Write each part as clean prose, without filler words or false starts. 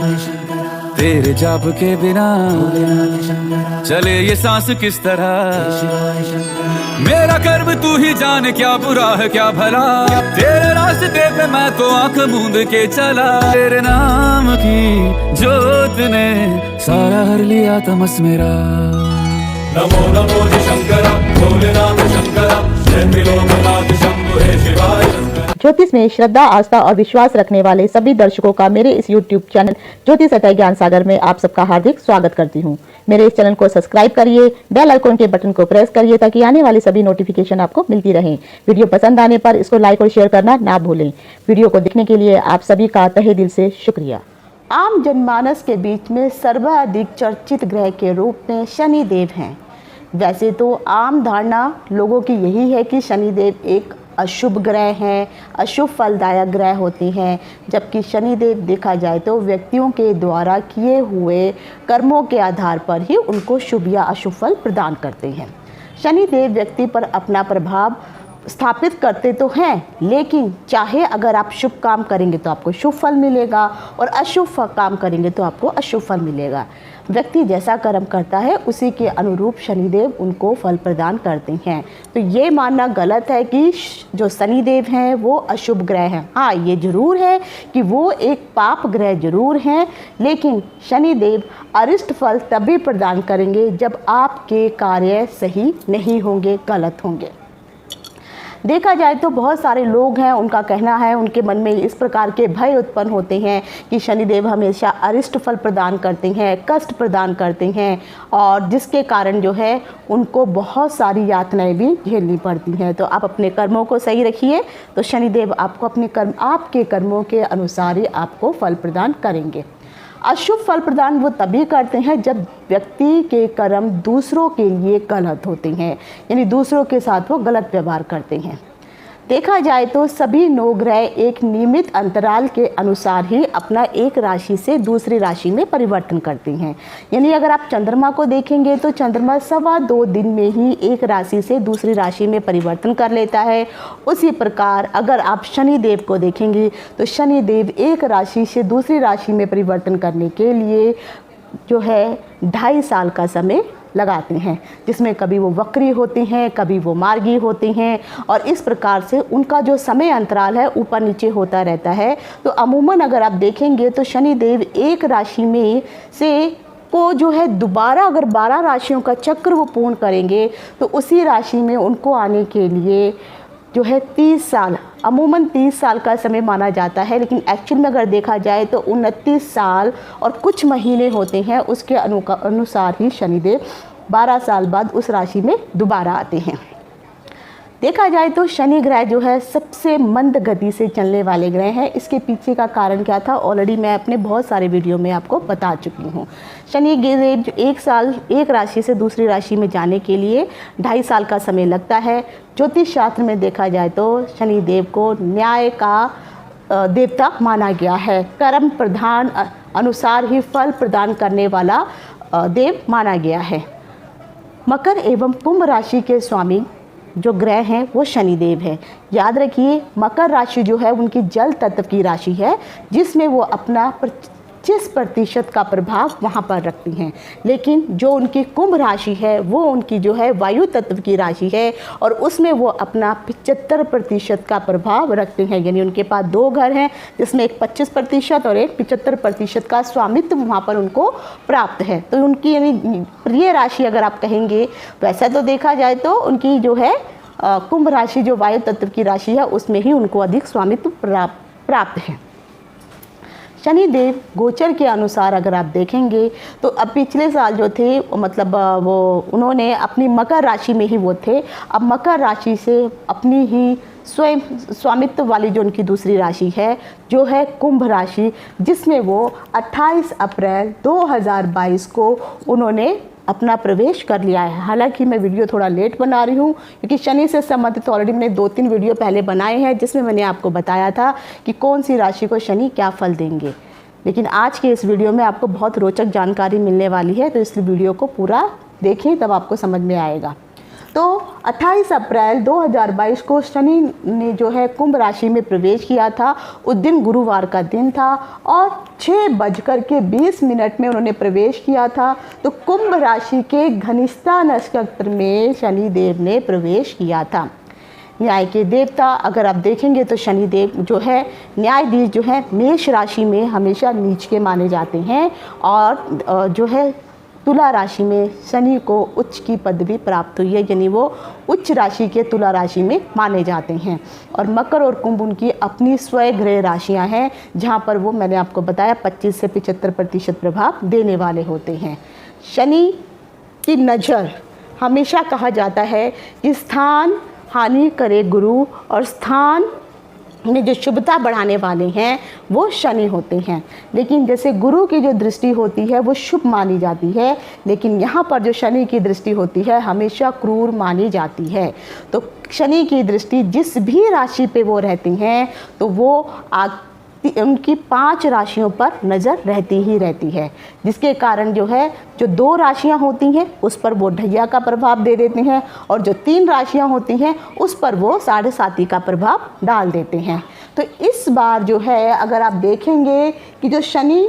तेरे जाप के बिना चले ये सांस किस तरह। मेरा कर्म तू ही जाने, क्या बुरा है क्या भला, तेरे रास्ते पे मैं तो आंख मूंद के चला। तेरे नाम की जोत ने सारा हर लिया तमस मेरा। नमो नमो जी शंकरा, भोलेनाथ शंकरा, जय त्रिलोकनाथ शंभु हे शिवाय शंकरा। ज्योतिष में श्रद्धा, आस्था और विश्वास रखने वाले सभी दर्शकों का मेरे इस YouTube चैनल ज्योतिष अटय ज्ञान सागर में आप सबका हार्दिक स्वागत करती हूँ। मेरे इस चैनल को सब्सक्राइब करिए, बेल आइकन के बटन को प्रेस करिए ताकि आने वाली सभी नोटिफिकेशन आपको मिलती रहें। वीडियो पसंद आने पर इसको लाइक और शेयर करना ना भूलें। वीडियो को देखने के लिए आप सभी का तहे दिल से शुक्रिया। आम जनमानस के बीच में सर्वाधिक चर्चित ग्रह के रूप में शनिदेव हैं। वैसे तो आम धारणा लोगों की यही है कि शनिदेव एक अशुभ ग्रह हैं, अशुभ फलदायक ग्रह होते हैं, जबकि शनिदेव देखा जाए तो व्यक्तियों के द्वारा किए हुए कर्मों के आधार पर ही उनको शुभ या अशुभ फल प्रदान करते हैं। शनिदेव व्यक्ति पर अपना प्रभाव स्थापित करते तो हैं, लेकिन चाहे अगर आप शुभ काम करेंगे तो आपको शुभ फल मिलेगा और अशुभ काम करेंगे तो आपको अशुभ फल मिलेगा। व्यक्ति जैसा कर्म करता है उसी के अनुरूप शनिदेव उनको फल प्रदान करते हैं। तो ये मानना गलत है कि जो शनिदेव हैं वो अशुभ ग्रह हैं। हाँ, ये जरूर है कि वो एक पाप ग्रह जरूर हैं, लेकिन शनिदेव अरिष्ट फल तभी प्रदान करेंगे जब आपके कार्य सही नहीं होंगे, गलत होंगे। देखा जाए तो बहुत सारे लोग हैं, उनका कहना है, उनके मन में इस प्रकार के भय उत्पन्न होते हैं कि शनिदेव हमेशा अरिष्ट फल प्रदान करते हैं, कष्ट प्रदान करते हैं, और जिसके कारण जो है उनको बहुत सारी यातनाएं भी झेलनी पड़ती हैं। तो आप अपने कर्मों को सही रखिए तो शनिदेव आपको आपके कर्मों के अनुसार ही आपको फल प्रदान करेंगे। अशुभ फल प्रदान वो तभी करते हैं जब व्यक्ति के कर्म दूसरों के लिए गलत होते हैं, यानी दूसरों के साथ वो गलत व्यवहार करते हैं। देखा जाए तो सभी 9 ग्रह एक नियमित अंतराल के अनुसार ही अपना एक राशि से दूसरी राशि में परिवर्तन करते हैं। यानी अगर आप चंद्रमा को देखेंगे तो चंद्रमा 2.25 दिन में ही एक राशि से दूसरी राशि में परिवर्तन कर लेता है। उसी प्रकार अगर आप शनिदेव को देखेंगे तो शनिदेव एक राशि से दूसरी राशि में परिवर्तन करने के लिए जो है 2.5 साल का समय लगाते हैं, जिसमें कभी वो वक्री होते हैं, कभी वो मार्गी होते हैं, और इस प्रकार से उनका जो समय अंतराल है ऊपर नीचे होता रहता है। तो अमूमन अगर आप देखेंगे तो शनिदेव एक राशि में से को जो है दोबारा अगर 12 राशियों का चक्र वो पूर्ण करेंगे तो उसी राशि में उनको आने के लिए जो है 30 साल, अमूमन 30 साल का समय माना जाता है, लेकिन एक्चुअल में अगर देखा जाए तो 29 साल और कुछ महीने होते हैं। उसके अनुसार ही शनिदेव 12 साल बाद उस राशि में दोबारा आते हैं। देखा जाए तो शनि ग्रह जो है सबसे मंद गति से चलने वाले ग्रह हैं। इसके पीछे का कारण क्या था ऑलरेडी मैं अपने बहुत सारे वीडियो में आपको बता चुकी हूँ। शनि ग्रह जो 1 साल एक राशि से दूसरी राशि में जाने के लिए 2.5 साल का समय लगता है। ज्योतिष शास्त्र में देखा जाए तो शनि देव को न्याय का देवता माना गया है। कर्म प्रधान अनुसार ही फल प्रदान करने वाला देव माना गया है। मकर एवं कुंभ राशि के स्वामी जो ग्रह हैं वो शनिदेव है। याद रखिए मकर राशि जो है उनकी जल तत्व की राशि है, जिसमें वो अपना 25% का प्रभाव वहाँ पर रखती हैं, लेकिन जो उनकी कुंभ राशि है वो उनकी जो है वायु तत्व की राशि है और उसमें वो अपना 75% का प्रभाव रखते हैं। यानी उनके पास 2 घर हैं जिसमें एक 25% और एक 75% का स्वामित्व वहाँ पर उनको प्राप्त है। तो उनकी यानी प्रिय राशि अगर आप कहेंगे, वैसा तो देखा जाए तो उनकी जो है कुंभ राशि जो वायु तत्व की राशि है उसमें ही उनको अधिक स्वामित्व प्राप्त है। शनिदेव गोचर के अनुसार अगर आप देखेंगे तो अब पिछले साल जो थे मतलब वो उन्होंने अपनी मकर राशि में ही वो थे, अब मकर राशि से अपनी ही स्वयं स्वामित्व वाली जो उनकी दूसरी राशि है जो है कुंभ राशि, जिसमें वो 28 अप्रैल 2022 को उन्होंने अपना प्रवेश कर लिया है। हालांकि मैं वीडियो थोड़ा लेट बना रही हूँ क्योंकि शनि से संबंधित ऑलरेडी मैंने 2-3 वीडियो पहले बनाए हैं जिसमें मैंने आपको बताया था कि कौन सी राशि को शनि क्या फल देंगे। लेकिन आज के इस वीडियो में आपको बहुत रोचक जानकारी मिलने वाली है, तो इस वीडियो को पूरा देखें तब आपको समझ में आएगा। तो 28 अप्रैल 2022 को शनि ने जो है कुंभ राशि में प्रवेश किया था। उस दिन गुरुवार का दिन था और 6:20 में उन्होंने प्रवेश किया था। तो कुंभ राशि के घनिष्ठा नक्षत्र में शनि देव ने प्रवेश किया था। न्याय के देवता अगर आप देखेंगे तो शनि देव जो है न्यायाधीश जो है मेष राशि में हमेशा नीच के माने जाते हैं और जो है तुला राशि में शनि को उच्च की पदवी प्राप्त हुई है, यानी वो उच्च राशि के तुला राशि में माने जाते हैं। और मकर और कुंभ उनकी अपनी स्वयं ग्रह राशियां हैं, जहां पर वो मैंने आपको बताया 25 से 75% प्रभाव देने वाले होते हैं। शनि की नज़र हमेशा कहा जाता है कि स्थान हानि करे गुरु, और स्थान में जो शुभता बढ़ाने वाले हैं वो शनि होते हैं। लेकिन जैसे गुरु की जो दृष्टि होती है वो शुभ मानी जाती है, लेकिन यहाँ पर जो शनि की दृष्टि होती है हमेशा क्रूर मानी जाती है। तो शनि की दृष्टि जिस भी राशि पे वो रहती हैं तो वो उनकी 5 राशियों पर नज़र रहती ही रहती है, जिसके कारण जो है जो 2 राशियां होती हैं उस पर वो ढैया का प्रभाव दे देते हैं, और जो 3 राशियां होती हैं उस पर वो 7.5 का प्रभाव डाल देते हैं। तो इस बार जो है अगर आप देखेंगे कि जो शनि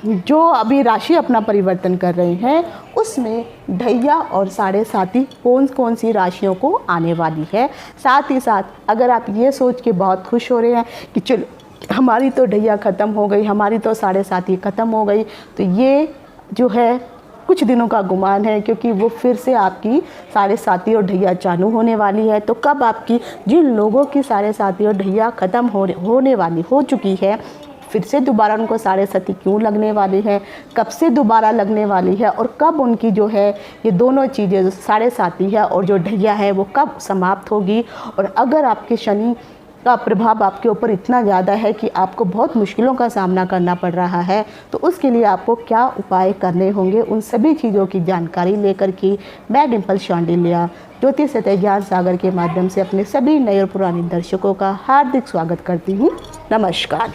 जो अभी राशि अपना परिवर्तन कर रहे हैं उसमें ढैया और 7.5 कौन सी राशियों को आने वाली है। साथ ही साथ अगर आप ये सोच के बहुत खुश हो रहे हैं कि चलो हमारी तो ढैया ख़त्म हो गई, हमारी तो 7.5 ख़त्म हो गई, तो ये जो है कुछ दिनों का गुमान है, क्योंकि वो फिर से आपकी 7.5 और ढैया चालू होने वाली है। तो कब आपकी जिन लोगों की 7.5 और ढैया ख़त्म होने वाली हो चुकी है, फिर से दोबारा उनको 7.5 क्यों लगने वाली है, कब से दोबारा लगने वाली है, और कब उनकी जो है ये दोनों चीज़ें जो 7.5 है और जो ढैया है वो कब समाप्त होगी। और अगर आपके शनि का प्रभाव आपके ऊपर इतना ज़्यादा है कि आपको बहुत मुश्किलों का सामना करना पड़ रहा है, तो उसके लिए आपको क्या उपाय करने होंगे, उन सभी चीज़ों की जानकारी लेकर के मैं डिम्पल शांडिल्या ज्योतिष सतह ज्ञान सागर के माध्यम से अपने सभी नए और पुराने दर्शकों का हार्दिक स्वागत करती हूँ। नमस्कार।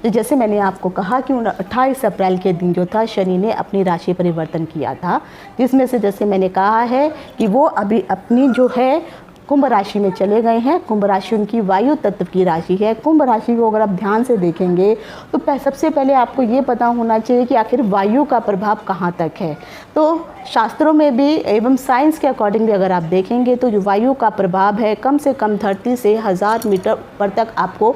तो जैसे मैंने आपको कहा कि 28 अप्रैल के दिन जो था शनि ने अपनी राशि परिवर्तन किया था, जिसमें से जैसे मैंने कहा है कि वो अभी अपनी जो है कुंभ राशि में चले गए हैं। कुंभ राशि उनकी वायु तत्व की राशि है। कुंभ राशि को अगर आप ध्यान से देखेंगे तो सबसे पहले आपको ये पता होना चाहिए कि आखिर वायु का प्रभाव कहाँ तक है। तो शास्त्रों में भी एवं साइंस के अकॉर्डिंग भी अगर आप देखेंगे तो जो वायु का प्रभाव है कम से कम 30 से 1000 मीटर पर तक आपको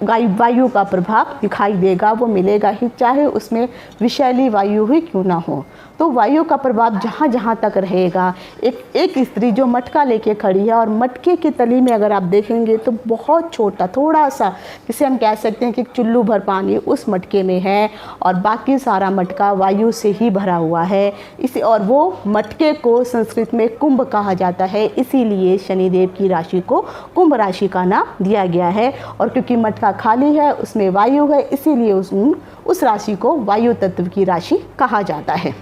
वायु का प्रभाव दिखाई देगा, वो मिलेगा ही, चाहे उसमें विषैली वायु ही क्यों ना हो। तो वायु का प्रभाव जहाँ जहाँ तक रहेगा, एक स्त्री जो मटका लेके खड़ी है और मटके की तली में अगर आप देखेंगे तो बहुत छोटा थोड़ा सा, जिसे हम कह सकते हैं कि चुल्लू भर पानी उस मटके में है और बाकी सारा मटका वायु से ही भरा हुआ है। इसी और वो मटके को संस्कृत में कुंभ कहा जाता है, इसीलिए शनिदेव की राशि को कुंभ राशि का नाम दिया गया है। और क्योंकि मटका खाली है उसमें वायु है, इसीलिए उस राशि को वायु तत्व की राशि कहा जाता है।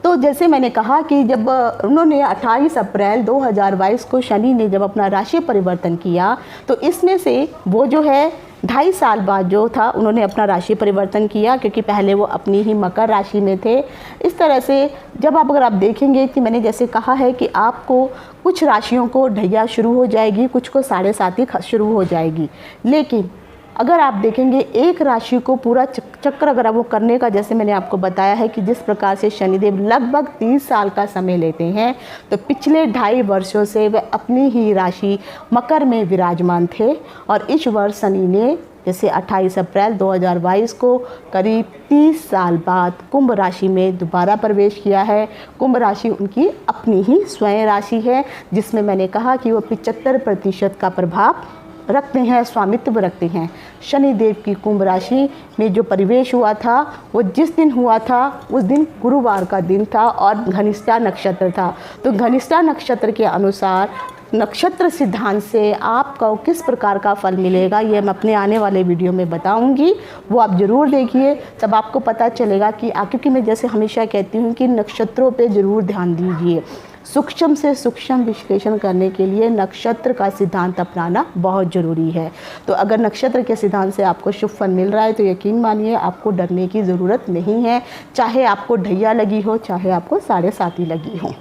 तो जैसे मैंने कहा कि जब उन्होंने 28 अप्रैल 2022 को शनि ने जब अपना राशि परिवर्तन किया तो इसमें से वो जो है 2.5 साल बाद जो था उन्होंने अपना राशि परिवर्तन किया, क्योंकि पहले वो अपनी ही मकर राशि में थे। इस तरह से जब अगर आप देखेंगे कि मैंने जैसे कहा है कि आपको कुछ राशियों को ढैया शुरू हो जाएगी, कुछ को 7.5 शुरू हो जाएगी, लेकिन अगर आप देखेंगे एक राशि को पूरा चक्र अगर वो करने का, जैसे मैंने आपको बताया है कि जिस प्रकार से शनिदेव लगभग 30 साल का समय लेते हैं, तो पिछले 2.5 वर्षों से वे अपनी ही राशि मकर में विराजमान थे। और इस वर्ष शनि ने जैसे 28 अप्रैल 2022 को करीब 30 साल बाद कुंभ राशि में दोबारा प्रवेश किया है। कुंभ राशि उनकी अपनी ही स्वयं राशि है, जिसमें मैंने कहा कि वो 75% का प्रभाव रखते हैं, स्वामित्व रखते हैं। शनिदेव की कुंभ राशि में जो प्रवेश हुआ था वो जिस दिन हुआ था उस दिन गुरुवार का दिन था और घनिष्ठा नक्षत्र था। तो घनिष्ठा नक्षत्र के अनुसार नक्षत्र सिद्धांत से आपको किस प्रकार का फल मिलेगा ये मैं अपने आने वाले वीडियो में बताऊंगी, वो आप ज़रूर देखिए, तब आपको पता चलेगा कि क्योंकि मैं जैसे हमेशा कहती हूँ कि नक्षत्रों पे ज़रूर ध्यान दीजिए। सूक्ष्म से सूक्ष्म विश्लेषण करने के लिए नक्षत्र का सिद्धांत अपनाना बहुत ज़रूरी है। तो अगर नक्षत्र के सिद्धांत से आपको शुभ फल मिल रहा है तो यकीन मानिए आपको डरने की ज़रूरत नहीं है, चाहे आपको ढैया लगी हो, चाहे आपको 7.5 लगी हो।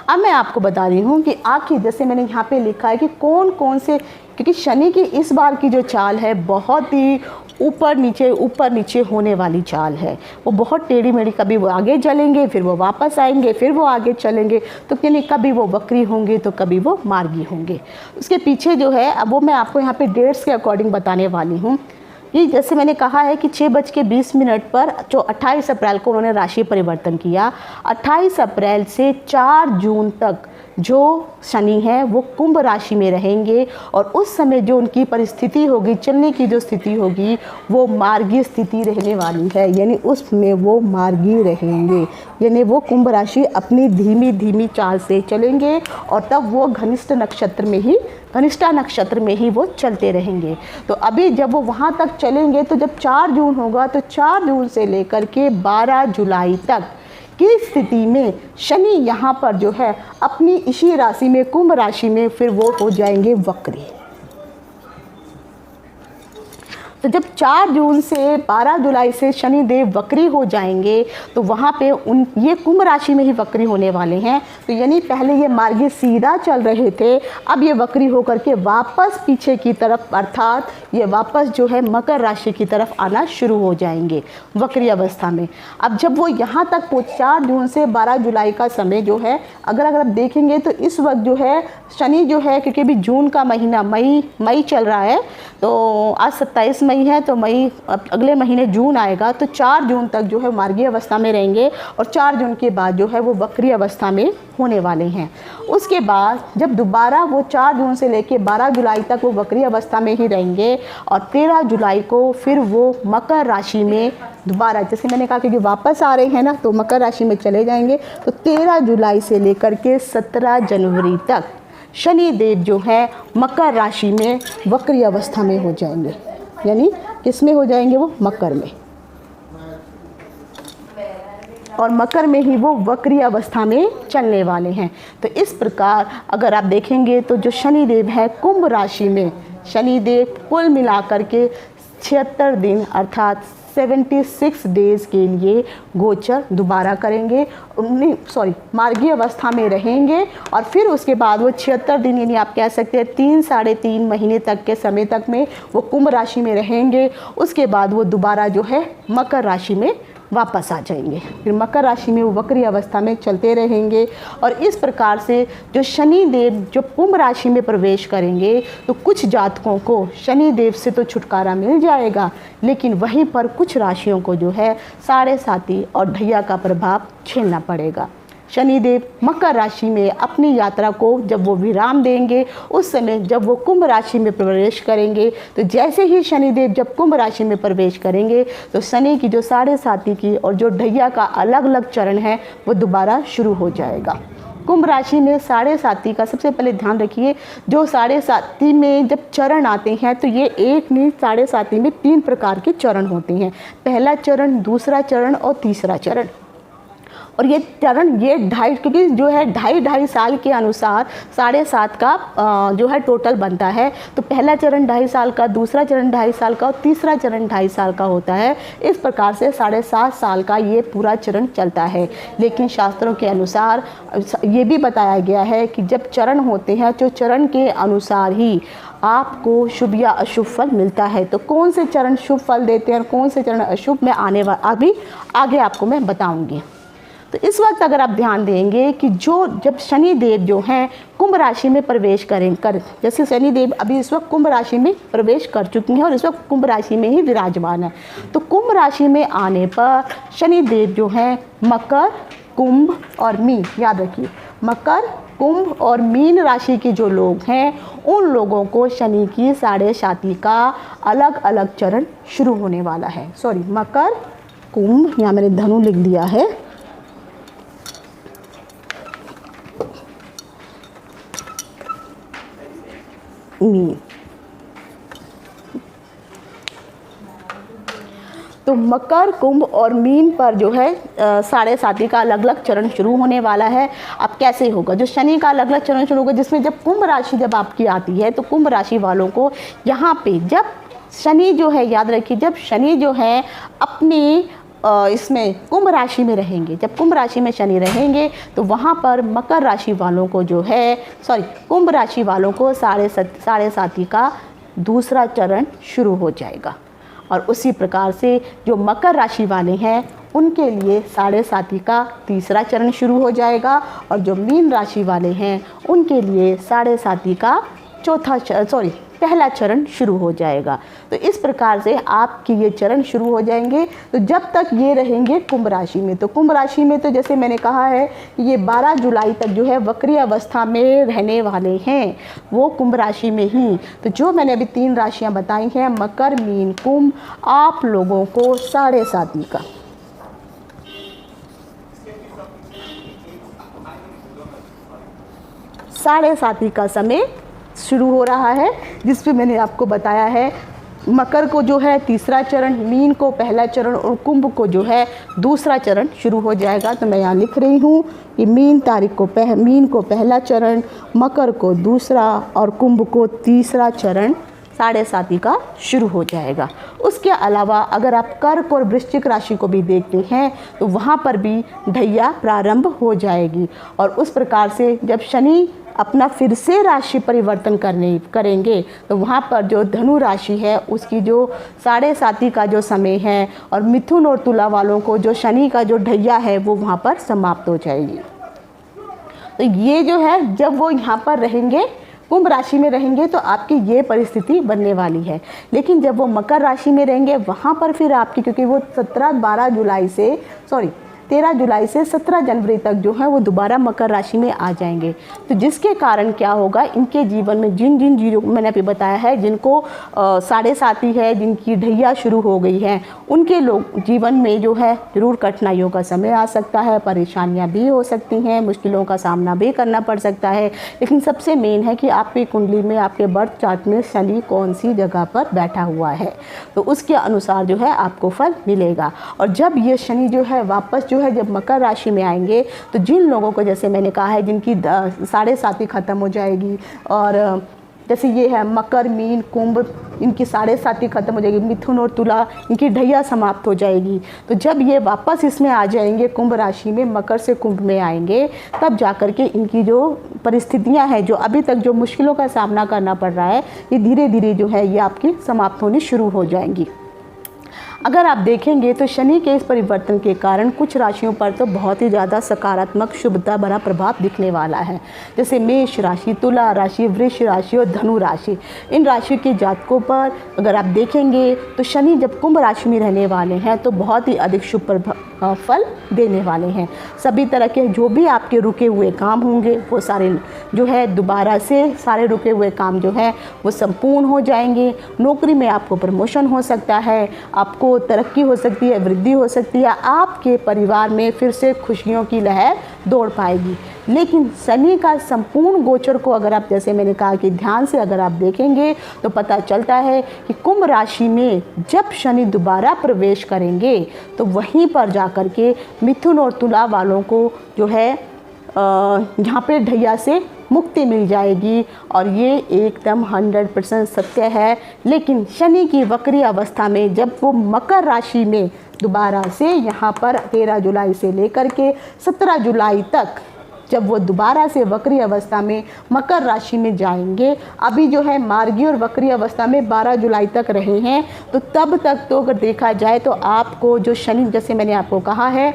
अब मैं आपको बता रही हूँ कि आखिर जैसे मैंने यहाँ पे लिखा है कि कौन कौन से, क्योंकि शनि की इस बार की जो चाल है बहुत ही ऊपर नीचे होने वाली चाल है। वो बहुत टेढ़ी मेढ़ी, कभी वो आगे चलेंगे फिर वो वापस आएंगे, फिर वो आगे चलेंगे, तो यानी कभी वो वक्री होंगे तो कभी वो मार्गी होंगे। उसके पीछे जो है, अब वो मैं आपको यहाँ पे डेट्स के अकॉर्डिंग बताने वाली हूँ। ये जैसे मैंने कहा है कि 6:20 पर जो 28 अप्रैल को उन्होंने राशि परिवर्तन किया। 28 अप्रैल से 4 जून तक जो शनि है वो कुंभ राशि में रहेंगे और उस समय जो उनकी परिस्थिति होगी, चलने की जो स्थिति होगी वो मार्गी स्थिति रहने वाली है, यानी उसमें वो मार्गी रहेंगे, यानी वो कुंभ राशि अपनी धीमी धीमी चाल से चलेंगे और तब वो घनिष्ठा नक्षत्र में ही वो चलते रहेंगे। तो अभी जब वो वहाँ तक चलेंगे तो जब 4 जून होगा तो 4 जून से लेकर के 12 जुलाई तक की स्थिति में शनि यहाँ पर जो है अपनी इसी राशि में, कुंभ राशि में, फिर वो हो जाएंगे वक्री। तो जब 4 जून से 12 जुलाई से शनि देव वक्री हो जाएंगे तो वहाँ पे ये कुंभ राशि में ही वक्री होने वाले हैं। तो यानी पहले ये मार्गी सीधा चल रहे थे, अब ये वक्री होकर के वापस पीछे की तरफ, अर्थात ये वापस जो है मकर राशि की तरफ आना शुरू हो जाएंगे वक्री अवस्था में। अब जब वो यहाँ तक 4 जून से 12 जुलाई का समय जो है, अगर आप देखेंगे तो इस वक्त जो है शनि जो है, क्योंकि अभी जून का महीना मई चल रहा है, तो आज 27 मई है, तो मई अगले महीने जून आएगा, तो 4 जून तक जो है मार्गी अवस्था में रहेंगे और 4 जून के बाद जो है वो वक्री अवस्था में होने वाले हैं। उसके बाद जब दोबारा वो 4 जून से लेके 12 जुलाई तक वो वक्री अवस्था में ही रहेंगे और 13 जुलाई को फिर वो मकर राशि में दोबारा, जैसे मैंने कहा कि वापस आ रहे हैं ना, तो मकर राशि में चले जाएंगे। तो 13 जुलाई से लेकर के 17 जनवरी तक शनि देव जो है मकर राशि में वक्री अवस्था में हो जाएंगे, यानी किस में हो जाएंगे, वो मकर में, और मकर में ही वो वक्री अवस्था में चलने वाले हैं। तो इस प्रकार अगर आप देखेंगे तो जो शनि देव है कुंभ राशि में, शनि देव कुल मिलाकर के 76 दिन अर्थात 76 डेज़ के लिए गोचर दोबारा करेंगे, मार्गी अवस्था में रहेंगे और फिर उसके बाद वो 76 दिन, यानी आप कह सकते हैं 3-3.5 महीने तक के समय तक में वो कुंभ राशि में रहेंगे। उसके बाद वो दोबारा जो है मकर राशि में वापस आ जाएंगे, फिर मकर राशि में वो वक्री अवस्था में चलते रहेंगे। और इस प्रकार से जो शनि देव जो कुंभ राशि में प्रवेश करेंगे तो कुछ जातकों को शनि देव से तो छुटकारा मिल जाएगा, लेकिन वहीं पर कुछ राशियों को जो है 7.5 और ढैया का प्रभाव झेलना पड़ेगा। शनिदेव मकर राशि में अपनी यात्रा को जब वो विराम देंगे, उस समय जब वो कुंभ राशि में प्रवेश करेंगे, तो जैसे ही शनिदेव जब कुंभ राशि में प्रवेश करेंगे तो शनि की जो 7.5 की और जो ढैया का अलग अलग चरण है वो दोबारा शुरू हो जाएगा। कुंभ राशि में 7.5 का सबसे पहले ध्यान रखिए, जो 7.5 में जब चरण आते हैं तो ये एक नहीं 7.5 में 3 प्रकार के चरण होते हैं, पहला चरण, दूसरा चरण और तीसरा चरण। और ये चरण ये 2.5, क्योंकि जो है 2.5 साल के अनुसार 7.5 का जो है टोटल बनता है। तो पहला चरण 2.5 साल का, दूसरा चरण 2.5 साल का और तीसरा चरण 2.5 साल का होता है। इस प्रकार से 7.5 साल का ये पूरा चरण चलता है। लेकिन शास्त्रों के अनुसार ये भी बताया गया है कि जब चरण होते हैं तो चरण के अनुसार ही आपको शुभ या अशुभ फल मिलता है। तो कौन से चरण शुभ फल देते हैं और कौन से चरण अशुभ, मैं अभी आगे आपको मैं बताऊंगी। तो इस वक्त अगर आप ध्यान देंगे कि जब शनि देव जो हैं कुंभ राशि में प्रवेश जैसे शनि देव अभी इस वक्त कुंभ राशि में प्रवेश कर चुकी हैं और इस वक्त कुंभ राशि में ही विराजमान है। तो कुंभ राशि में आने पर शनि देव जो हैं मकर, कुंभ और मीन, याद रखिए मकर, कुंभ और मीन राशि के जो लोग हैं उन लोगों को शनि की 7.5 का अलग अलग चरण शुरू होने वाला है। मकर, कुंभ, यहाँ मैंने धनु लिख दिया है, मीन। तो मकर, कुंभ और मीन पर जो है 7.5 का अलग अलग चरण शुरू होने वाला है। अब कैसे होगा, जो शनि का अलग अलग चरण शुरू होगा, जिसमें जब कुंभ राशि जब आपकी आती है तो कुंभ राशि वालों को यहाँ पे जब शनि जो है, याद रखिए, जब शनि जो है अपनी इसमें कुंभ राशि में रहेंगे, जब कुंभ राशि में शनि रहेंगे तो वहाँ पर मकर राशि वालों को जो है कुंभ राशि वालों को साढ़े साथी का दूसरा चरण शुरू हो जाएगा। और उसी प्रकार से जो मकर राशि वाले हैं उनके लिए साढ़े साथी का तीसरा चरण शुरू हो जाएगा, और जो मीन राशि वाले हैं उनके लिए साढ़े साथी का पहला चरण शुरू हो जाएगा। तो इस प्रकार से आपके ये चरण शुरू हो जाएंगे। तो जब तक ये रहेंगे कुंभ राशि में, तो कुंभ राशि में तो जैसे मैंने कहा है ये 12 जुलाई तक जो है वक्री अवस्था में रहने वाले हैं, वो कुंभ राशि में ही। तो जो मैंने अभी 3 राशियां बताई हैं मकर, मीन, कुंभ, आप लोगों को साढ़े साथी का साढ़े साथी का समय शुरू हो रहा है, जिस पे मैंने आपको बताया है मकर को जो है तीसरा चरण, मीन को पहला चरण और कुंभ को जो है दूसरा चरण शुरू हो जाएगा। तो मैं यहाँ लिख रही हूँ कि मीन को पहला चरण, मकर को दूसरा और कुंभ को तीसरा चरण साढ़े साथी का शुरू हो जाएगा। उसके अलावा अगर आप कर्क और वृश्चिक राशि को भी देखते हैं तो वहाँ पर भी ढैया प्रारंभ हो जाएगी। और उस प्रकार से जब शनि अपना फिर से राशि परिवर्तन करेंगे तो वहाँ पर जो धनु राशि है उसकी जो साढ़े साथी का जो समय है, और मिथुन और तुला वालों को जो शनि का जो ढैया है वो वहाँ पर समाप्त हो जाएगी। तो ये जो है जब वो यहाँ पर रहेंगे, कुंभ राशि में रहेंगे, तो आपकी ये परिस्थिति बनने वाली है। लेकिन जब वो मकर राशि में रहेंगे वहाँ पर फिर आपकी, क्योंकि वो 13 जुलाई से 17 जनवरी तक जो है वो दोबारा मकर राशि में आ जाएंगे। तो जिसके कारण क्या होगा, इनके जीवन में जिन जीरो मैंने अभी बताया है, जिनको साढ़े साथी है, जिनकी ढैया शुरू हो गई है, उनके लोग जीवन में जो है ज़रूर कठिनाइयों का समय आ सकता है, परेशानियां भी हो सकती हैं, मुश्किलों का सामना भी करना पड़ सकता है। लेकिन सबसे मेन है कि आपकी कुंडली में, आपके बर्थ चार्ट में शनि कौन सी जगह पर बैठा हुआ है, तो उसके अनुसार जो है आपको फल मिलेगा। और जब ये शनि जो है वापस जो है जब मकर राशि में आएंगे, तो जिन लोगों को जैसे मैंने कहा है जिनकी साढ़े साथी खत्म हो जाएगी, और जैसे ये है मकर, मीन, कुंभ, इनकी साढ़े साथी खत्म हो जाएगी, मिथुन और तुला इनकी ढैया समाप्त हो जाएगी। तो जब ये वापस इसमें आ जाएंगे कुंभ राशि में, मकर से कुंभ में आएंगे, तब जाकर के इनकी जो परिस्थितियां हैं, जो अभी तक जो मुश्किलों का सामना करना पड़ रहा है, ये धीरे धीरे जो है ये आपकी समाप्त होनी शुरू हो जाएंगी। अगर आप देखेंगे तो शनि के इस परिवर्तन के कारण कुछ राशियों पर तो बहुत ही ज़्यादा सकारात्मक शुभता भरा प्रभाव दिखने वाला है, जैसे मेष राशि, तुला राशि, वृष राशि और धनु राशि। इन राशि के जातकों पर अगर आप देखेंगे तो शनि जब कुंभ राशि में रहने वाले हैं तो बहुत ही अधिक शुभ फल देने वाले हैं। सभी तरह के जो भी आपके रुके हुए काम होंगे वो सारे जो है दोबारा से सारे रुके हुए काम जो है वो संपूर्ण हो जाएंगे। नौकरी में आपको प्रमोशन हो सकता है, आपको तरक्की हो सकती है, वृद्धि हो सकती है, आपके परिवार में फिर से खुशियों की लहर दौड़ पाएगी। लेकिन शनि का संपूर्ण गोचर को अगर आप, जैसे मैंने कहा कि ध्यान से अगर आप देखेंगे तो पता चलता है कि कुंभ राशि में जब शनि दोबारा प्रवेश करेंगे तो वहीं पर जाकर के मिथुन और तुला वालों को जो है यहाँ पे ढैया से मुक्ति मिल जाएगी, और ये एकदम 100% सत्य है। लेकिन शनि की वक्री अवस्था में जब वो मकर राशि में दोबारा से यहाँ पर 13 जुलाई से लेकर के 17 जुलाई तक जब वो दोबारा से वक्री अवस्था में मकर राशि में जाएंगे, अभी जो है मार्गी और वक्री अवस्था में 12 जुलाई तक रहे हैं, तो तब तक तो अगर देखा जाए तो आपको जो शनि, जैसे मैंने आपको कहा है,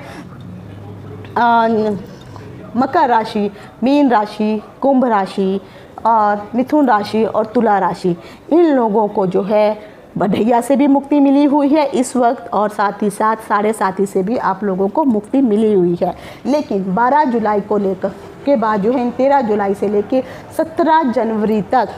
मकर राशि, मीन राशि, कुंभ राशि और मिथुन राशि और तुला राशि, इन लोगों को जो है ढैया से भी मुक्ति मिली हुई है इस वक्त, और साथ ही साथ साढ़े साथी से भी आप लोगों को मुक्ति मिली हुई है। लेकिन 12 जुलाई को लेकर के बाद जो है 13 जुलाई से लेकर 17 जनवरी तक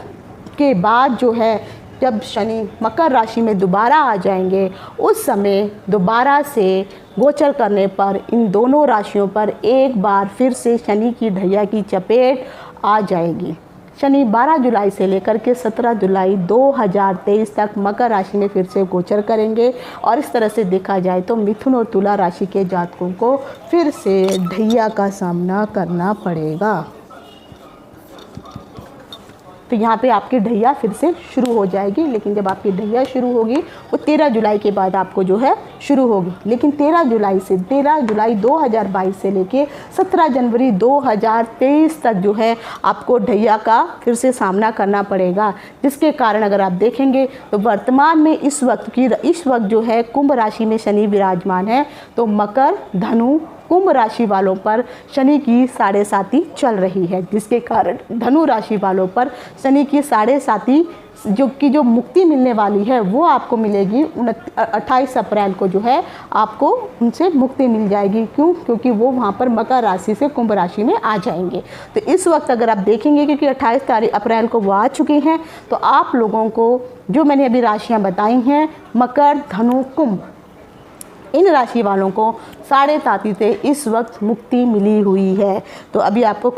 के बाद जो है जब शनि मकर राशि में दोबारा आ जाएंगे, उस समय दोबारा से गोचर करने पर इन दोनों राशियों पर एक बार फिर से शनि की ढैया की चपेट आ जाएगी। शनि 12 जुलाई से लेकर के 17 जुलाई 2023 तक मकर राशि में फिर से गोचर करेंगे, और इस तरह से देखा जाए तो मिथुन और तुला राशि के जातकों को फिर से ढैया का सामना करना पड़ेगा। तो यहाँ पे आपकी ढैया फिर से शुरू हो जाएगी। लेकिन जब आपकी ढैया शुरू होगी वो 13 जुलाई के बाद आपको जो है शुरू होगी। लेकिन 13 जुलाई 2022 से लेके 17 जनवरी 2023 तक जो है आपको ढैया का फिर से सामना करना पड़ेगा, जिसके कारण अगर आप देखेंगे तो वर्तमान में इस वक्त जो है कुंभ राशि में शनि विराजमान है। तो मकर, धनु, कुंभ राशि वालों पर शनि की 7.5 चल रही है, जिसके कारण धनु राशि वालों पर शनि की 7.5 जो मुक्ति मिलने वाली है वो आपको मिलेगी 28 अप्रैल को जो है आपको उनसे मुक्ति मिल जाएगी। क्यों? क्योंकि वो वहाँ पर मकर राशि से कुंभ राशि में आ जाएंगे। तो इस वक्त अगर आप देखेंगे क्योंकि 28 अप्रैल को वो आ चुके हैं, तो आप लोगों को जो मैंने अभी राशियाँ बताई हैं मकर, धनु, कुंभ, इन राशि वालों को 7.5 से इस वक्त मुक्ति मिली हुई है। तो अभी आपको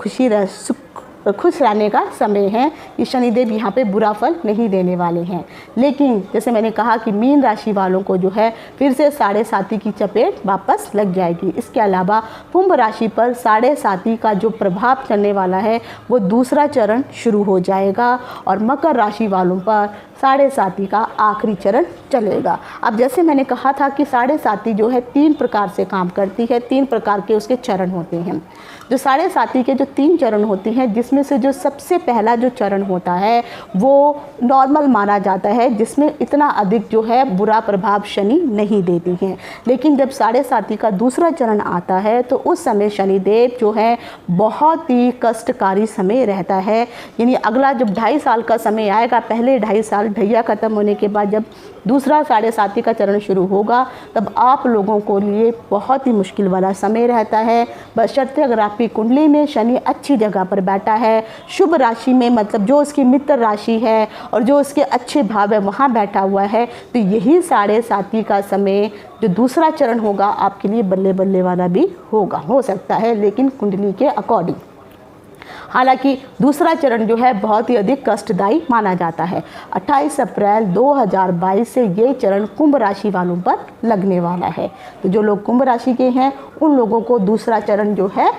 खुश रहने का समय है कि शनिदेव यहाँ पे बुरा फल नहीं देने वाले हैं। लेकिन जैसे मैंने कहा कि मीन राशि वालों को जो है फिर से 7.5 की चपेट वापस लग जाएगी। इसके अलावा कुंभ राशि पर 7.5 का जो प्रभाव चलने वाला है वो दूसरा चरण शुरू हो जाएगा और मकर राशि वालों पर 7.5 का आखिरी चरण चलेगा। अब जैसे मैंने कहा था कि 7.5 जो है 3 प्रकार से काम करती है, 3 प्रकार के उसके चरण होते हैं। जो 7.5 के जो 3 चरण होते हैं, जिसमें से जो सबसे पहला जो चरण होता है वो नॉर्मल माना जाता है, जिसमें इतना अधिक जो है बुरा प्रभाव शनि नहीं देती हैं। लेकिन जब 7.5 का दूसरा चरण आता है तो उस समय शनिदेव जो है बहुत ही कष्टकारी समय रहता है। यानी अगला जब 2.5 साल का समय आएगा, पहले 2.5 साल ढैया ख़त्म होने के बाद जब दूसरा 7.5 का चरण शुरू होगा, तब आप लोगों को लिए बहुत ही मुश्किल वाला समय रहता है। बशर्ते अगर आपकी कुंडली में शनि अच्छी जगह पर बैठा है, शुभ राशि में, मतलब जो उसकी मित्र राशि है और जो उसके अच्छे भाव है वहाँ बैठा हुआ है, तो यही 7.5 का समय जो दूसरा चरण होगा आपके लिए बल्ले बल्ले वाला भी हो सकता है, लेकिन कुंडली के अकॉर्डिंग। हालांकि दूसरा चरण जो है बहुत ही अधिक कष्टदायी माना जाता है। 28 अप्रैल 2022 से ये चरण कुंभ राशि वालों पर लगने वाला है। तो जो लोग कुंभ राशि के हैं उन लोगों को दूसरा चरण जो है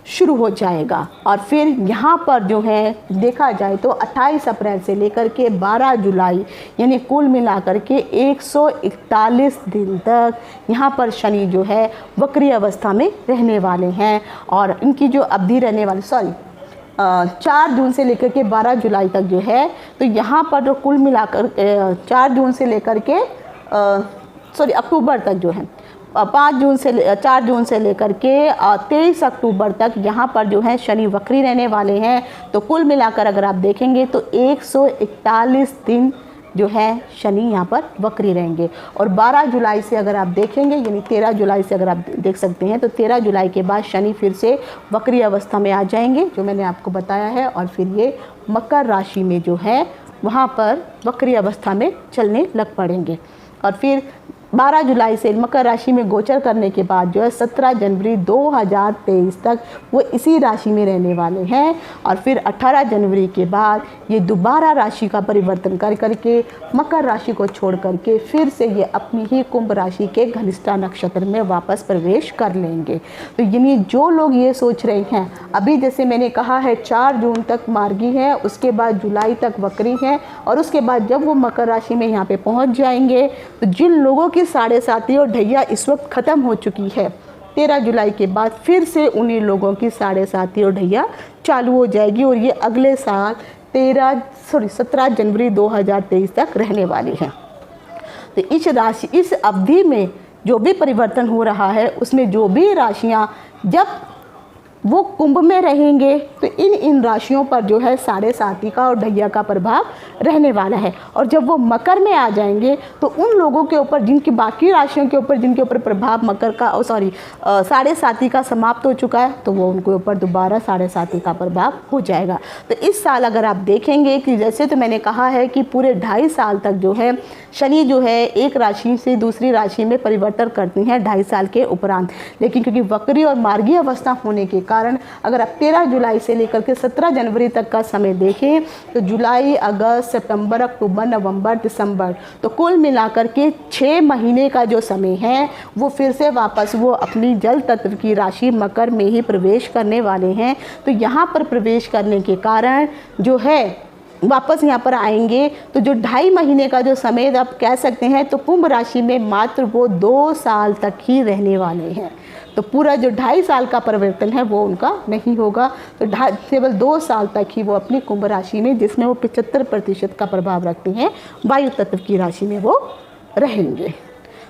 शुरू हो जाएगा। और फिर यहाँ पर जो है देखा जाए तो 28 अप्रैल से लेकर के 12 जुलाई यानी कुल मिलाकर के 141 दिन तक यहाँ पर शनि जो है वक्री अवस्था में रहने वाले हैं। और इनकी जो अवधि रहने वाली 4 जून से लेकर के 12 जुलाई तक जो है, तो यहाँ पर जो कुल मिलाकर 4 जून से लेकर के अक्टूबर तक जो है 4 जून से लेकर के 23 अक्टूबर तक यहाँ पर जो है शनि वक्री रहने वाले हैं। तो कुल मिलाकर अगर आप देखेंगे तो 141 दिन जो है शनि यहाँ पर वक्री रहेंगे। और 12 जुलाई से अगर आप देखेंगे यानी 13 जुलाई से अगर आप देख सकते हैं तो 13 जुलाई के बाद शनि फिर से वक्री अवस्था में आ जाएंगे, जो मैंने आपको बताया है। और फिर ये मकर राशि में जो है वहाँ पर वक्री अवस्था में चलने लग पड़ेंगे। और फिर 12 जुलाई से मकर राशि में गोचर करने के बाद जो है 17 जनवरी 2023 तक वो इसी राशि में रहने वाले हैं। और फिर 18 जनवरी के बाद ये दोबारा राशि का परिवर्तन कर करके मकर राशि को छोड़ करके फिर से ये अपनी ही कुंभ राशि के घनिष्ठा नक्षत्र में वापस प्रवेश कर लेंगे। तो यानी जो लोग ये सोच रहे हैं, अभी जैसे मैंने कहा है 4 जून तक मार्गी है, उसके बाद जुलाई तक वक्री है, और उसके बाद जब वो मकर राशि में यहाँ पे पहुँच जाएंगे तो जिन लोगों की 7.5 और ढैया इस वक्त ख़त्म हो चुकी है, 13 जुलाई के बाद फिर से उन्हीं लोगों की 7.5 और ढैया चालू हो जाएगी। और ये अगले साल 17 जनवरी 2023 तक रहने वाली है। तो इस अवधि में जो भी परिवर्तन हो रहा है उसमें जो भी राशियाँ जब वो कुंभ में रहेंगे तो इन राशियों पर जो है 7.5 का और ढैया का प्रभाव रहने वाला है। और जब वो मकर में आ जाएंगे तो उन लोगों के ऊपर जिनकी बाकी राशियों के ऊपर जिनके ऊपर प्रभाव मकर का 7.5 का समाप्त हो चुका है, तो वो उनके ऊपर दोबारा 7.5 का प्रभाव हो जाएगा। तो इस साल अगर आप देखेंगे कि जैसे तो मैंने कहा है कि पूरे 2.5 साल तक जो है शनि जो है एक राशि से दूसरी राशि में परिवर्तन करती हैं 2.5 साल के उपरांत। लेकिन क्योंकि वक्री और मार्गी अवस्था होने के कारण अगर आप 13 जुलाई से लेकर के 17 जनवरी तक का समय देखें तो जुलाई, अगस्त, सितंबर, अक्टूबर, नवंबर, दिसंबर, तो कुल मिलाकर के 6 महीने का जो समय है वो फिर से वापस वो अपनी जल तत्व की राशि मकर में ही प्रवेश करने वाले हैं। तो यहाँ पर प्रवेश करने के कारण जो है वापस यहाँ पर आएंगे तो जो 2.5 महीने का जो समय आप कह सकते हैं, तो कुंभ राशि में मात्र वो 2 साल तक ही रहने वाले हैं। तो पूरा जो 2.5 साल का परिवर्तन है वो उनका नहीं होगा। तो केवल 2 साल तक ही वो अपनी कुंभ राशि में, जिसमें वो 75% का प्रभाव रखते हैं, वायु तत्व की राशि में वो रहेंगे।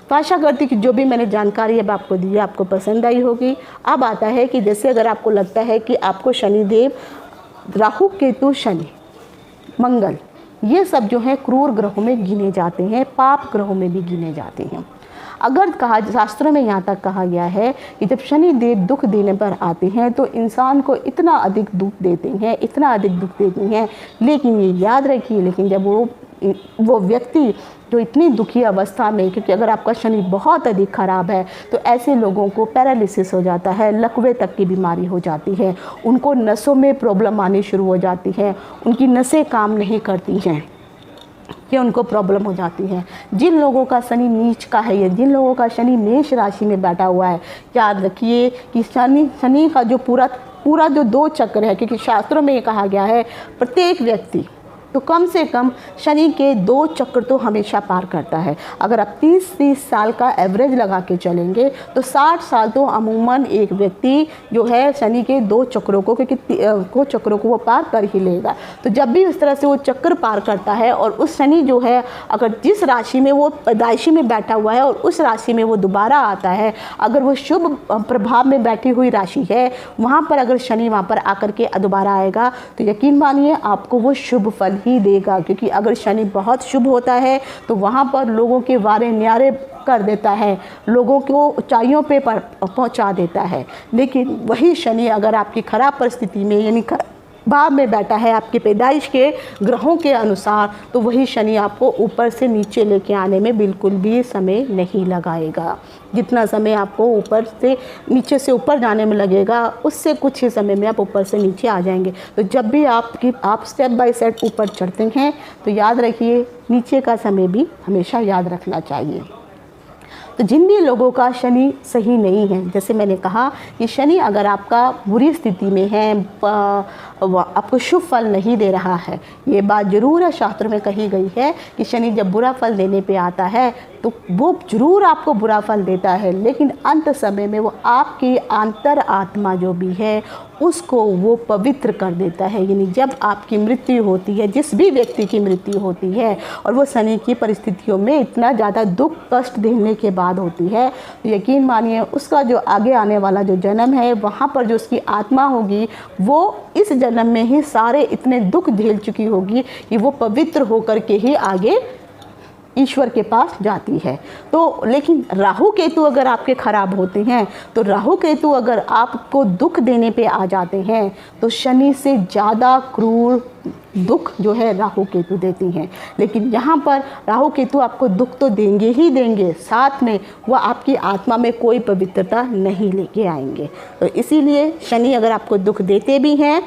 तो आशा करती कि जो भी मैंने जानकारी अब आपको दी है आपको पसंद आई होगी। अब आता है कि जैसे अगर आपको लगता है कि आपको शनिदेव, राहु, केतु, शनि, मंगल, ये सब जो है क्रूर ग्रहों में गिने जाते हैं, पाप ग्रहों में भी गिने जाते हैं। अगर कहा, शास्त्रों में यहाँ तक कहा गया है कि जब शनि देव दुख देने पर आते हैं तो इंसान को इतना अधिक दुख देते हैं, इतना अधिक दुख देते हैं, लेकिन ये याद रखिए, लेकिन जब वो व्यक्ति जो इतनी दुखी अवस्था में, क्योंकि अगर आपका शनि बहुत अधिक खराब है तो ऐसे लोगों को पैरालिसिस हो जाता है, लकवे तक की बीमारी हो जाती है, उनको नसों में प्रॉब्लम आनी शुरू हो जाती है, उनकी नसें काम नहीं करती हैं, ये उनको प्रॉब्लम हो जाती है। जिन लोगों का शनि नीच का है, या जिन लोगों का शनि मेष राशि में बैठा हुआ है, याद रखिए कि शनि का जो पूरा जो 2 चक्र है, क्योंकि शास्त्रों में ये कहा गया है प्रत्येक व्यक्ति तो कम से कम शनि के 2 चक्र तो हमेशा पार करता है। अगर आप 30 साल का एवरेज लगा के चलेंगे तो 60 साल तो अमूमन एक व्यक्ति जो है शनि के 2 चक्रों को, क्योंकि चक्रों को वो पार कर ही लेगा। तो जब भी उस तरह से वो चक्र पार करता है, और उस शनि जो है अगर जिस राशि में वो पैदाइशी में बैठा हुआ है और उस राशि में वो दोबारा आता है, अगर वो शुभ प्रभाव में बैठी हुई राशि है, वहाँ पर अगर शनि वहाँ पर आकर के दोबारा आएगा तो यकीन मानिए आपको वो शुभ फल ही देगा। क्योंकि अगर शनि बहुत शुभ होता है तो वहाँ पर लोगों के वारे न्यारे कर देता है, लोगों को ऊंचाइयों पे पहुँचा देता है। लेकिन वही शनि अगर आपकी खराब परिस्थिति में, यानी भाव में बैठा है आपकी पैदाइश के ग्रहों के अनुसार, तो वही शनि आपको ऊपर से नीचे लेके आने में बिल्कुल भी समय नहीं लगाएगा। जितना समय आपको ऊपर से नीचे से ऊपर जाने में लगेगा, उससे कुछ ही समय में आप ऊपर से नीचे आ जाएंगे। तो जब भी आप स्टेप बाय स्टेप ऊपर चढ़ते हैं तो याद रखिए नीचे का समय भी हमेशा याद रखना चाहिए। तो जिन भी लोगों का शनि सही नहीं है, जैसे मैंने कहा कि शनि अगर आपका बुरी स्थिति में है, आपको शुभ फल नहीं दे रहा है, ये बात ज़रूर है शास्त्र में कही गई है कि शनि जब बुरा फल देने पे आता है तो वो ज़रूर आपको बुरा फल देता है, लेकिन अंत समय में वो आपकी अंतर आत्मा जो भी है उसको वो पवित्र कर देता है। यानी जब आपकी मृत्यु होती है, जिस भी व्यक्ति की मृत्यु होती है और वो शनि की परिस्थितियों में इतना ज़्यादा दुख कष्ट देने के बाद होती है, तो यकीन मानिए उसका जो आगे आने वाला जो जन्म है, वहाँ पर जो उसकी आत्मा होगी वो इस जन्म में ही सारे इतने दुख झेल चुकी होगी कि वो पवित्र होकर के ही आगे ईश्वर के पास जाती है। तो लेकिन राहु केतु अगर आपके खराब होते हैं, तो राहु केतु अगर आपको दुख देने पे आ जाते हैं तो शनि से ज़्यादा क्रूर दुख जो है राहु केतु देती हैं। लेकिन यहाँ पर राहु केतु आपको दुख तो देंगे ही देंगे, साथ में वह आपकी आत्मा में कोई पवित्रता नहीं लेके आएंगे। तो इसीलिए शनि अगर आपको दुख देते भी हैं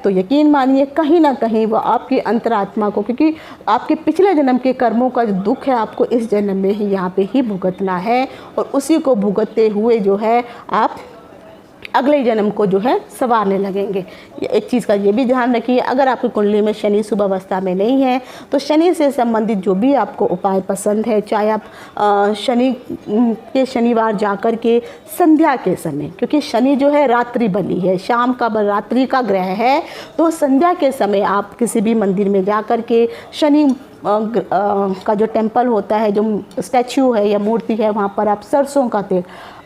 तो यकीन मानिए कहीं ना कहीं वो आपकी अंतरात्मा को, क्योंकि आपके पिछले जन्म के कर्मों का जो दुख है आपको इस जन्म में ही यहाँ पे ही भुगतना है, और उसी को भुगतते हुए जो है आप अगले जन्म को जो है संवारने लगेंगे। एक चीज़ का ये भी ध्यान रखिए, अगर आपकी कुंडली में शनि शुभ अवस्था में नहीं है तो शनि से संबंधित जो भी आपको उपाय पसंद है, चाहे आप शनिवार जाकर के संध्या के समय, क्योंकि शनि जो है रात्रि बली है, शाम का रात्रि का ग्रह है, तो संध्या के समय आप किसी भी मंदिर में जाकर के शनि का जो टेम्पल होता है, जो स्टैचू है या मूर्ति है, वहाँ पर आप सरसों का तेल,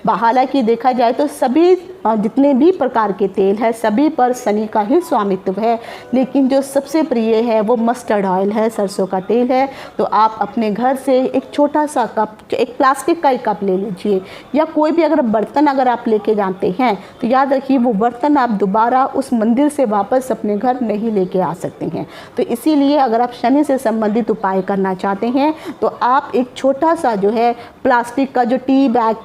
हालांकि देखा जाए तो सभी जितने भी प्रकार के तेल है सभी पर शनि का ही स्वामित्व है, लेकिन जो सबसे प्रिय है वो मस्टर्ड ऑयल है, सरसों का तेल है। तो आप अपने घर से एक छोटा सा कप, एक प्लास्टिक का एक कप ले लीजिए, या कोई भी अगर बर्तन अगर आप लेके जाते हैं तो याद रखिए वो बर्तन आप दोबारा उस मंदिर से वापस अपने घर नहीं लेके आ सकते हैं। तो इसीलिए अगर आप शनि से संबंधित उपाय करना चाहते हैं तो आप एक छोटा सा जो है प्लास्टिक का जो टी बैग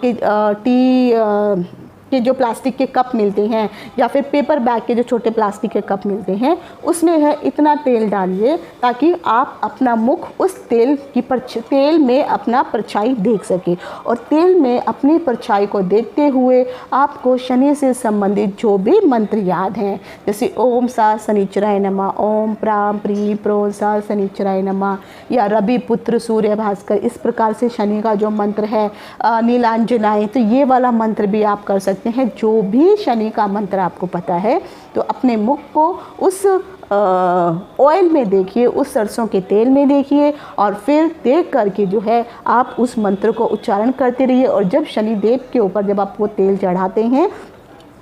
के के जो प्लास्टिक के कप मिलते हैं या फिर पेपर बैग के जो छोटे प्लास्टिक के कप मिलते हैं, उसमें है इतना तेल डालिए ताकि आप अपना मुख उस तेल में अपना परछाई देख सके, और तेल में अपनी परछाई को देखते हुए आपको शनि से संबंधित जो भी मंत्र याद हैं, जैसे ओम सा शनिचराय नमः, ओम प्राम प्री प्रो सा शनिचराय नमः, या रवि पुत्र सूर्य भास्कर, इस प्रकार से शनि का जो मंत्र है नीलांजनाएं, तो ये वाला मंत्र भी आप कर सकते हैं। जो भी शनि का मंत्र आपको पता है तो अपने मुख को उस ऑयल में देखिए, उस सरसों के तेल में देखिए, और फिर देख करके जो है आप उस मंत्र को उच्चारण करते रहिए। और जब शनि देव के ऊपर जब आप वो तेल चढ़ाते हैं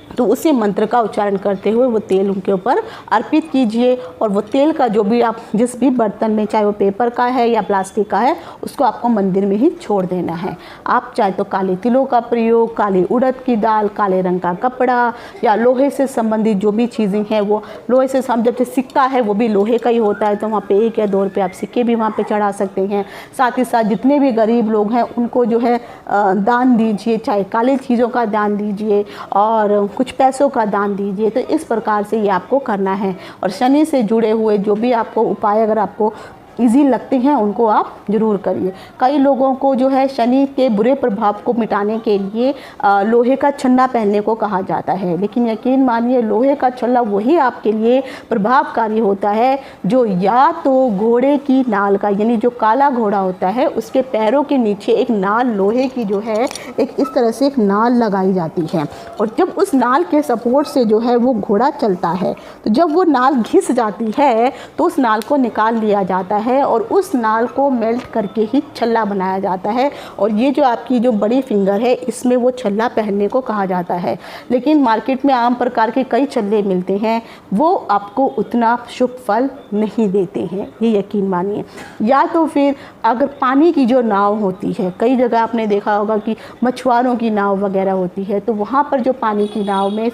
तो उसी मंत्र का उच्चारण करते हुए वो तेल उनके ऊपर अर्पित कीजिए, और वो तेल का जो भी आप जिस भी बर्तन में, चाहे वो पेपर का है या प्लास्टिक का है, उसको आपको मंदिर में ही छोड़ देना है। आप चाहे तो काले तिलों का प्रयोग, काली उड़द की दाल, काले रंग का कपड़ा, या लोहे से संबंधित जो भी चीज़ें हैं, वो लोहे से जब सिक्का है वो भी लोहे का ही होता है, तो वहाँ पे 1 या 2 रुपये आप सिक्के भी वहाँ पे चढ़ा सकते हैं। साथ ही साथ जितने भी गरीब लोग हैं उनको जो है दान दीजिए, चाहे काली चीज़ों का दान दीजिए और कुछ पैसों का दान दीजिए। तो इस प्रकार से ये आपको करना है। और शनि से जुड़े हुए जो भी आपको उपाय अगर आपको ईजी लगते हैं उनको आप ज़रूर करिए। कई लोगों को जो है शनि के बुरे प्रभाव को मिटाने के लिए लोहे का छल्ला पहनने को कहा जाता है, लेकिन यकीन मानिए लोहे का छल्ला वही आपके लिए प्रभावकारी होता है जो या तो घोड़े की नाल का, यानी जो काला घोड़ा होता है उसके पैरों के नीचे एक नाल लोहे की जो है एक इस तरह से एक नाल लगाई जाती है, और जब उस नाल के सपोर्ट से जो है वो घोड़ा चलता है, तो जब वो नाल घिस जाती है तो उस नाल को निकाल लिया जाता है और उस नाल को मेल्ट करके ही छल्ला बनाया जाता है। और ये जो आपकी जो बड़ी फिंगर है इसमें वो छल्ला पहनने को कहा जाता है। लेकिन मार्केट में आम प्रकार के कई छल्ले मिलते हैं, वो आपको उतना शुभ फल नहीं देते हैं, ये यकीन मानिए। या तो फिर अगर पानी की जो नाव होती है, कई जगह आपने देखा होगा कि मछुआरों की नाव वगैरह होती है, तो वहाँ पर जो पानी की नाव में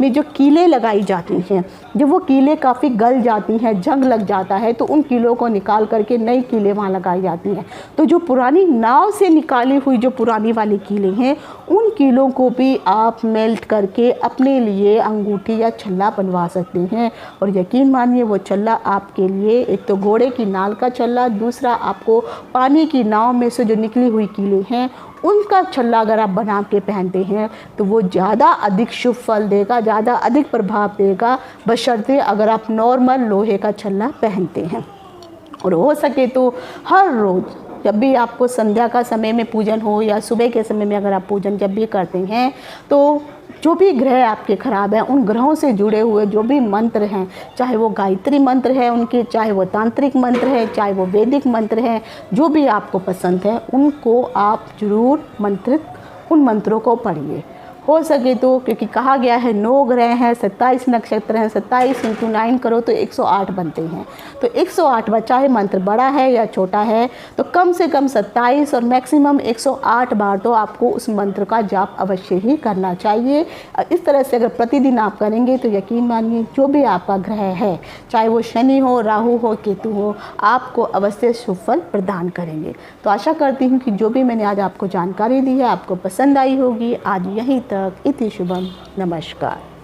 जो कीलें लगाई जाती हैं, जब वो कीलें काफ़ी गल जाती हैं, जंग लग जाता है, तो उन कीलों को निकाल करके नई कीलें वहाँ लगाई जाती हैं। तो जो पुरानी नाव से निकाली हुई जो पुरानी वाली कीलें हैं, उन कीलों को भी आप मेल्ट करके अपने लिए अंगूठी या छल्ला बनवा सकते हैं। और यकीन मानिए वो छल्ला आपके लिए, एक तो घोड़े की नाल का छल्ला, दूसरा आपको पानी की नाव में से जो निकली हुई कीलें हैं उनका छल्ला अगर आप बना के पहनते हैं तो वो ज़्यादा अधिक शुभ फल देगा, ज़्यादा अधिक प्रभाव देगा, बशर्ते अगर आप नॉर्मल लोहे का छल्ला पहनते हैं। और हो सके तो हर रोज़ जब भी आपको संध्या का समय में पूजन हो या सुबह के समय में अगर आप पूजन जब भी करते हैं, तो जो भी ग्रह आपके ख़राब हैं उन ग्रहों से जुड़े हुए जो भी मंत्र हैं, चाहे वो गायत्री मंत्र है उनके, चाहे वो तांत्रिक मंत्र है, चाहे वो वैदिक मंत्र है, जो भी आपको पसंद है उनको आप ज़रूर उन मंत्रों को पढ़िए। हो सके तो, क्योंकि कहा गया है 9 ग्रह हैं, 27 नक्षत्र हैं, 27 × 9 करो तो 108 बनते हैं। तो 108 बार, चाहे मंत्र बड़ा है या छोटा है, तो कम से कम 27 और मैक्सिमम 108 बार तो आपको उस मंत्र का जाप अवश्य ही करना चाहिए। इस तरह से अगर प्रतिदिन आप करेंगे तो यकीन मानिए जो भी आपका ग्रह है, चाहे वो शनि हो, राहु हो, केतु हो, आपको अवश्य शुभ फल प्रदान करेंगे। तो आशा करती हूँ कि जो भी मैंने आज आपको जानकारी दी है आपको पसंद आई होगी। आज यहीं तक, इति शुभम, नमस्कार।